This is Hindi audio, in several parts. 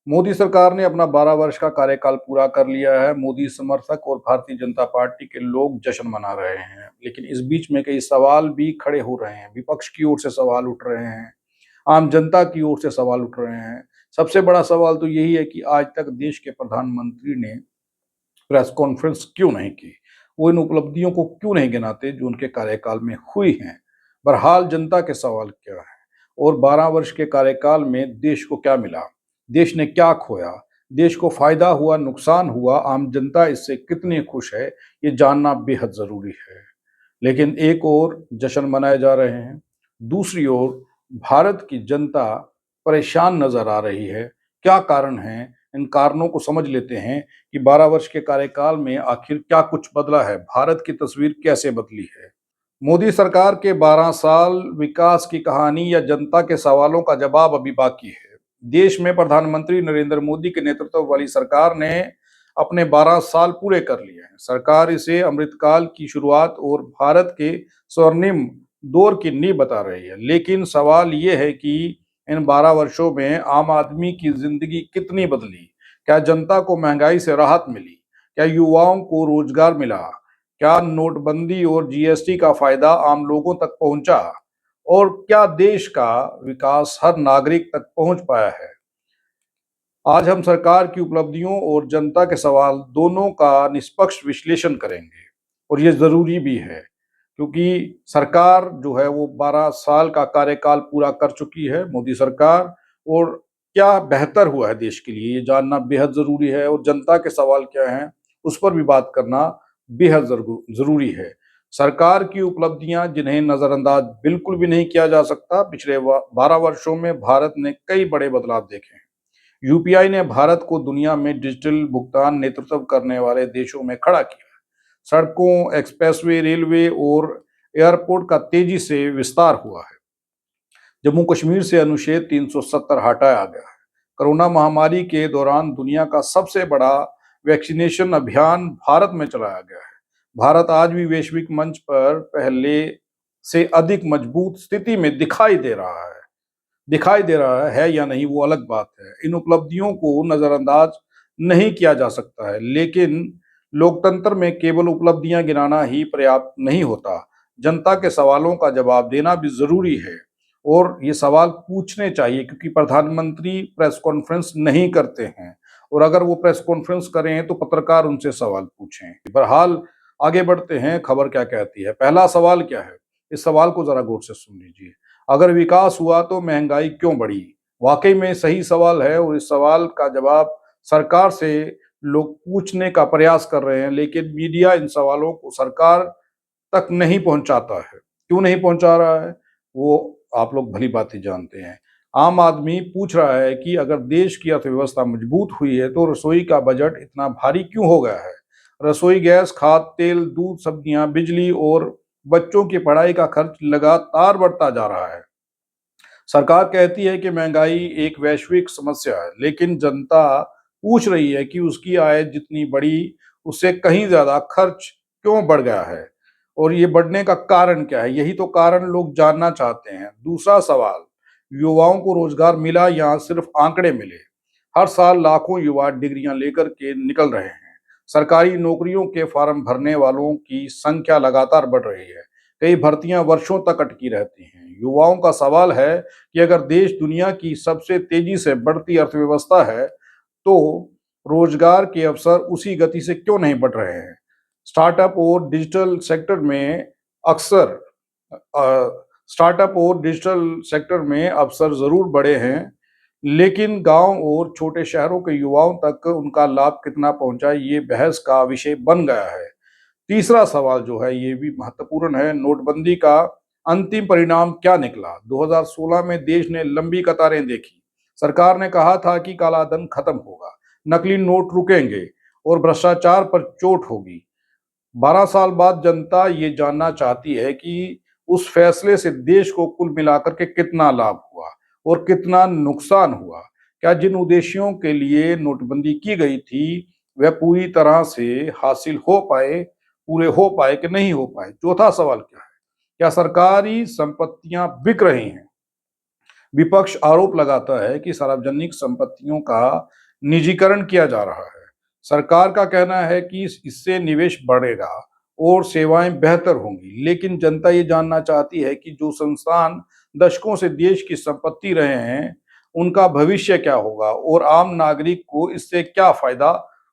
मोदी सरकार ने अपना 12 वर्ष का कार्यकाल पूरा कर लिया है। मोदी समर्थक और भारतीय जनता पार्टी के लोग जश्न मना रहे हैं, लेकिन इस बीच में कई सवाल भी खड़े हो रहे हैं। विपक्ष की ओर से सवाल उठ रहे हैं, आम जनता की ओर से सवाल उठ रहे हैं। सबसे बड़ा सवाल तो यही है कि आज तक देश के प्रधानमंत्री ने प्रेस कॉन्फ्रेंस क्यों नहीं की? वो इन उपलब्धियों को क्यों नहीं गिनाते जो उनके कार्यकाल में हुई हैं? बहरहाल जनता के सवाल क्या है और 12 वर्ष के कार्यकाल में देश को क्या मिला? देश ने क्या खोया? देश को फायदा हुआ, नुकसान हुआ, आम जनता इससे कितनी खुश है, ये जानना बेहद जरूरी है। लेकिन एक ओर जश्न मनाए जा रहे हैं, दूसरी ओर भारत की जनता परेशान नजर आ रही है। क्या कारण है? इन कारणों को समझ लेते हैं कि 12 वर्ष के कार्यकाल में आखिर क्या कुछ बदला है, भारत की तस्वीर कैसे बदली है। मोदी सरकार के 12 साल, विकास की कहानी या जनता के सवालों का जवाब अभी बाकी है। देश में प्रधानमंत्री नरेंद्र मोदी के नेतृत्व वाली सरकार ने अपने 12 साल पूरे कर लिए हैं। सरकार इसे अमृतकाल की शुरुआत और भारत के स्वर्णिम दौर की नींव बता रही है। लेकिन सवाल ये है कि इन 12 वर्षों में आम आदमी की जिंदगी कितनी बदली? क्या जनता को महंगाई से राहत मिली? क्या युवाओं को रोजगार मिला? क्या नोटबंदी और जीएसटी का फायदा आम लोगों तक पहुंचा? और क्या देश का विकास हर नागरिक तक पहुंच पाया है? आज हम सरकार की उपलब्धियों और जनता के सवाल दोनों का निष्पक्ष विश्लेषण करेंगे और ये जरूरी भी है, क्योंकि सरकार जो है वो 12 साल का कार्यकाल पूरा कर चुकी है, मोदी सरकार। और क्या बेहतर हुआ है देश के लिए, ये जानना बेहद जरूरी है। और जनता के सवाल क्या हैं, उस पर भी बात करना बेहद जरूरी है। सरकार की उपलब्धियां जिन्हें नजरअंदाज बिल्कुल भी नहीं किया जा सकता। पिछले 12 वर्षों में भारत ने कई बड़े बदलाव देखे हैं। यूपीआई ने भारत को दुनिया में डिजिटल भुगतान नेतृत्व करने वाले देशों में खड़ा किया। सड़कों, एक्सप्रेसवे, रेलवे और एयरपोर्ट का तेजी से विस्तार हुआ है। जम्मू कश्मीर से अनुच्छेद 370 हटाया गया है। कोरोना महामारी के दौरान दुनिया का सबसे बड़ा वैक्सीनेशन अभियान भारत में चलाया गया है। भारत आज भी वैश्विक मंच पर पहले से अधिक मजबूत स्थिति में दिखाई दे रहा है या नहीं वो अलग बात है। इन उपलब्धियों को नजरअंदाज नहीं किया जा सकता है, लेकिन लोकतंत्र में केवल उपलब्धियां गिनाना ही पर्याप्त नहीं होता। जनता के सवालों का जवाब देना भी जरूरी है और ये सवाल पूछने चाहिए, क्योंकि प्रधानमंत्री प्रेस कॉन्फ्रेंस नहीं करते हैं और अगर वो प्रेस कॉन्फ्रेंस करें तो पत्रकार उनसे सवाल पूछें। बहरहाल आगे बढ़ते हैं, खबर क्या कहती है। पहला सवाल क्या है, इस सवाल को जरा गौर से सुन लीजिए। अगर विकास हुआ तो महंगाई क्यों बढ़ी? वाकई में सही सवाल है और इस सवाल का जवाब सरकार से लोग पूछने का प्रयास कर रहे हैं, लेकिन मीडिया इन सवालों को सरकार तक नहीं पहुंचाता है। क्यों नहीं पहुंचा रहा है, वो आप लोग भली भांति जानते हैं। आम आदमी पूछ रहा है कि अगर देश की अर्थव्यवस्था मजबूत हुई है तो रसोई का बजट इतना भारी क्यों हो गया है? रसोई गैस, खाद तेल, दूध, सब्जियां, बिजली और बच्चों की पढ़ाई का खर्च लगातार बढ़ता जा रहा है। सरकार कहती है कि महंगाई एक वैश्विक समस्या है, लेकिन जनता पूछ रही है कि उसकी आय जितनी बढ़ी, उससे कहीं ज्यादा खर्च क्यों बढ़ गया है और ये बढ़ने का कारण क्या है? यही तो कारण लोग जानना चाहते हैं। दूसरा सवाल, युवाओं को रोजगार मिला या सिर्फ आंकड़े मिले? हर साल लाखों युवा डिग्रियां लेकर के निकल रहे हैं। सरकारी नौकरियों के फॉर्म भरने वालों की संख्या लगातार बढ़ रही है। कई भर्तियां वर्षों तक अटकी रहती हैं। युवाओं का सवाल है कि अगर देश दुनिया की सबसे तेजी से बढ़ती अर्थव्यवस्था है, तो रोजगार के अवसर उसी गति से क्यों नहीं बढ़ रहे हैं? स्टार्टअप और डिजिटल सेक्टर में अक्सर स्टार्टअप और डिजिटल सेक्टर में अवसर जरूर बढ़े हैं, लेकिन गांव और छोटे शहरों के युवाओं तक उनका लाभ कितना पहुंचा, ये बहस का विषय बन गया है। तीसरा सवाल जो है ये भी महत्वपूर्ण है, नोटबंदी का अंतिम परिणाम क्या निकला? 2016 में देश ने लंबी कतारें देखी। सरकार ने कहा था कि काला धन खत्म होगा, नकली नोट रुकेंगे और भ्रष्टाचार पर चोट होगी। 12 साल बाद जनता ये जानना चाहती है कि उस फैसले से देश को कुल मिलाकर के कितना लाभ हुआ और कितना नुकसान हुआ। क्या जिन उद्देश्यों के लिए नोटबंदी की गई थी वह पूरी तरह से हासिल हो पाए, पूरे हो पाए कि नहीं हो पाए? चौथा सवाल क्या है, क्या सरकारी संपत्तियां बिक रही हैं? विपक्ष आरोप लगाता है कि सार्वजनिक संपत्तियों का निजीकरण किया जा रहा है। सरकार का कहना है कि इससे निवेश बढ़ेगा और सेवाएं बेहतर होंगी, लेकिन जनता ये जानना चाहती है कि जो संस्थान दशकों से देश की संपत्ति रहे हैं, उनका भविष्य क्या होगा और आम नागरिक को इससे क्या फायदा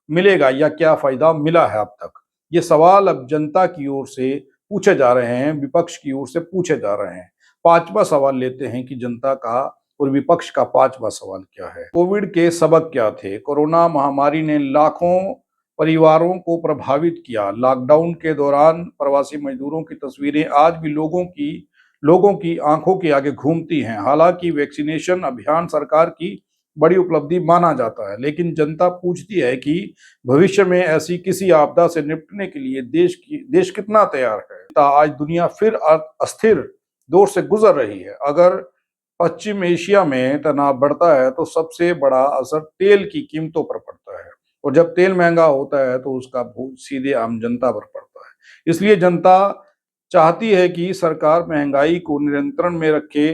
मिलेगा या क्या फायदा मिला है अब तक। ये सवाल अब जनता की ओर से पूछे जा रहे हैं, विपक्ष की ओर से पूछे जा रहे हैं। पांचवा सवाल लेते हैं कि जनता का और विपक्ष का पांचवा सवाल क्या है। कोविड के सबक क्या थे? कोरोना महामारी ने लाखों परिवारों को प्रभावित किया। लॉकडाउन के दौरान प्रवासी मजदूरों की तस्वीरें आज भी लोगों की आंखों के आगे घूमती हैं। हालांकि वैक्सीनेशन अभियान सरकार की बड़ी उपलब्धि माना जाता है, लेकिन जनता पूछती है कि भविष्य में ऐसी किसी आपदा से निपटने के लिए देश कितना तैयार है। आज दुनिया फिर अस्थिर दौर से गुजर रही है। अगर पश्चिम एशिया में तनाव बढ़ता है तो सबसे बड़ा असर तेल की कीमतों पर पड़ता है, और जब तेल महंगा होता है तो उसका बोझ सीधे आम जनता पर पड़ता है। इसलिए जनता चाहती है कि सरकार महंगाई को नियंत्रण में रखे